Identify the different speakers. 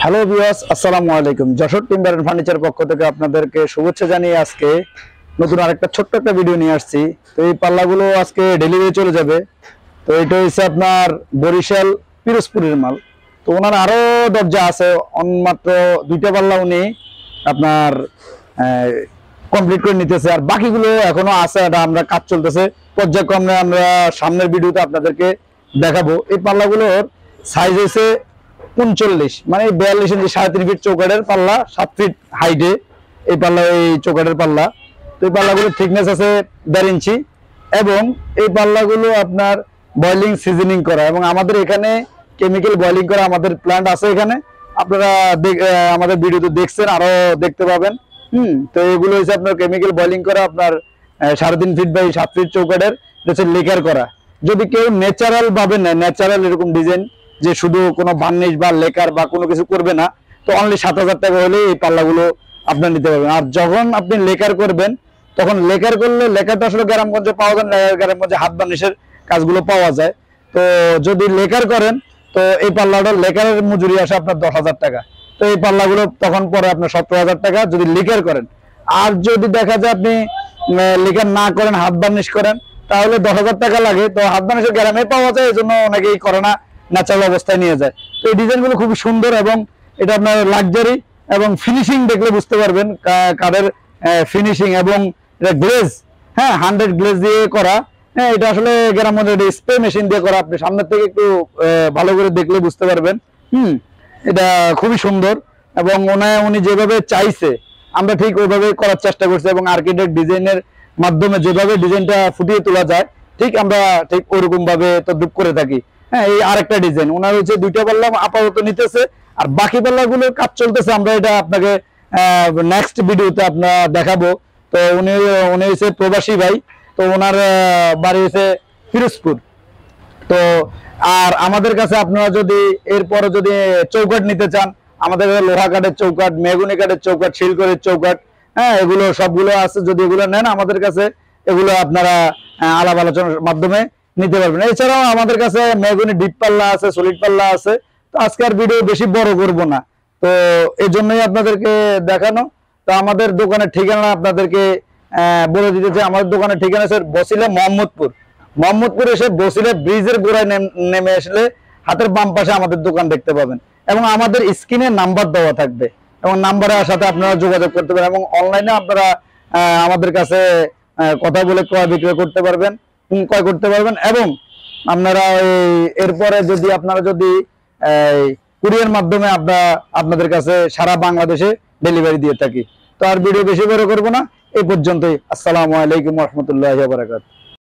Speaker 1: Hello viewers, আসসালামু আলাইকুম। Jessore timber and furniture পক্ষ থেকে আপনাদেরকে শুভেচ্ছা জানিয়ে আজকে নতুন আরেকটা ছোট্ট একটা ভিডিও নিয়ে আসছি। তো এই পাল্লাগুলো আজকে ডেলিভারি চলে যাবে। তো এটা হচ্ছে আপনার বরিশাল পিরোজপুরের মাল। তো ওনার আরো দরজা আছে, মাত্র দুইটা পাল্লা উনি আপনার কমপ্লিট করে নিতেছে, আর বাকিগুলো এখনো আছে। এটা আমরা কাজ চলতেছে, পর্যায়ক্রমে আমরা সামনের ভিডিওতে আপনাদেরকে দেখাবো। এই পাল্লাগুলোর সাইজ হয়েছে 39, মানে 42 ইঞ্চি, 3.5 ফিট চৌকাঠের পাল্লা, 7 ফিট হাইটে এই পাল্লা, এই চৌকাঠের পাল্লা। তো এই পাল্লাগুলোর থিকনেস আছে 1.5 ইঞ্চি, এবং এই পাল্লাগুলো আপনার বয়লিং সিজনিং করা, এবং আমাদের এখানে কেমিক্যাল বয়লিং করা আমাদের প্ল্যান্ট আছে এখানে। আপনারা আমাদের ভিডিওতে দেখছেন, আরো দেখতে পাবেন। তো এগুলো হচ্ছে আপনার কেমিক্যাল বয়লিং করা, আপনার 3.5 ফিট বাই 7 ফিট চৌকাঠের, হচ্ছে লেকার করা। যদি কেউ ন্যাচারাল ভাবে নেয়, ন্যাচারাল এরকম ডিজাইন, যে শুধু কোনো বার্নিশ বা লেকার বা কোনো কিছু করবে না, তো অনলি 7,000 টাকা হলে এই পাল্লাগুলো আপনার নিতে পারবেন। আর যখন আপনি লেকার করবেন, তখন লেকার করলে, লেকারটা আসলে গ্রামগঞ্জে পাওয়া যায় না, গ্রামগঞ্জে হাত বার্নিশের কাজগুলো পাওয়া যায়। তো যদি লেকার করেন, তো এই পাল্লাটা লেকারের মজুরি আসে আপনার 10,000 টাকা। তো এই পাল্লাগুলো তখন পরে আপনার 17,000 টাকা যদি লেকার করেন। আর যদি দেখা যায় আপনি লেকার না করেন, হাত বার্নিশ করেন, তাহলে 10,000 টাকা লাগে। তো হাত বার্নিশের গ্রামে পাওয়া যায়, এই জন্য অনেকেই করে না, ন্যাচারাল অবস্থায় নিয়ে যায়। তো এই ডিজাইনগুলো খুবই সুন্দর, এবং এটা আপনার লাক্সারি, এবং ফিনিশিং দেখলে বুঝতে পারবেন কাঠের ফিনিশিং, এবং এটা গ্লেজ, 100 গ্লেজ দিয়ে করা। এটা আসলে গ্রামের স্প্রে মেশিন দিয়ে করা। আপনি সামনের থেকে একটু ভালো করে দেখলে বুঝতে পারবেন। এটা খুবই সুন্দর, এবং উনি যেভাবে চাইছে আমরা ঠিক ওইভাবে করার চেষ্টা করছি, এবং আর্কিটেক্ট ডিজাইনের মাধ্যমে যেভাবে ডিজাইনটা ফুটিয়ে তোলা যায়, ঠিক আমরা ঠিক ওরকম ভাবে তদ্রুপ করে থাকি। এই আরেকটা ডিজাইন ওনার হচ্ছে দুইটা পাল্লা আপাতত নিতেছে, আর বাকি পাল্লাগুলোর কাজ চলতেছে। আমরা এটা আপনাকে নেক্সট ভিডিওতে আপনারা দেখাবো। তো উনি হচ্ছে প্রবাসী ভাই। তো ওনার বাড়ি হচ্ছে পিরোজপুর। তো আর আমাদের কাছে আপনারা যদি এরপরে যদি চৌকাঠ নিতে চান, আমাদের লোহা কাঠের চৌকাঠ, মেহগনি কাঠের চৌকাঠ, শিলকরের চৌকাঠ, এগুলো সবগুলো আছে। যদি এগুলো নেন আমাদের কাছে, এগুলো আপনারা আলাপ আলোচনার মাধ্যমে নিতে পারবেন। এছাড়াও আমাদের কাছে মেহগনি ডিপ পাল্লা আছে, সলিড পাল্লা আছে। তো আজকের ভিডিও বেশি বড় করব না, তো এই জন্যই আপনাদেরকে দেখানো। তো আমাদের দোকানের ঠিকানা আপনাদেরকে বলে দিতে চাই। আমাদের দোকানের ঠিকানা আছে বসিলা মোহাম্মদপুর এসে বসিলা ব্রিজের গোড়ায় নেমে আসলে হাতের বাম পাশে আমাদের দোকান দেখতে পাবেন, এবং আমাদের স্ক্রিনে নাম্বার দেওয়া থাকবে, এবং নাম্বারের সাথে আপনারা যোগাযোগ করতে পারেন, এবং অনলাইনে আপনারা আমাদের কাছে কথা বলে ক্রয় বিক্রয় করতে পারবেন, ক্রয় করতে পারবেন। এবং আপনারা এরপরে যদি আপনারা যদি কুরিয়ার মাধ্যমে আপনাদের কাছে সারা বাংলাদেশে ডেলিভারি দিয়ে থাকি। তো আর ভিডিও বেশি বড় করবো না, এই পর্যন্তই। আসসালামু আলাইকুম ওয়া রাহমাতুল্লাহি ওয়া বারাকাতুহু।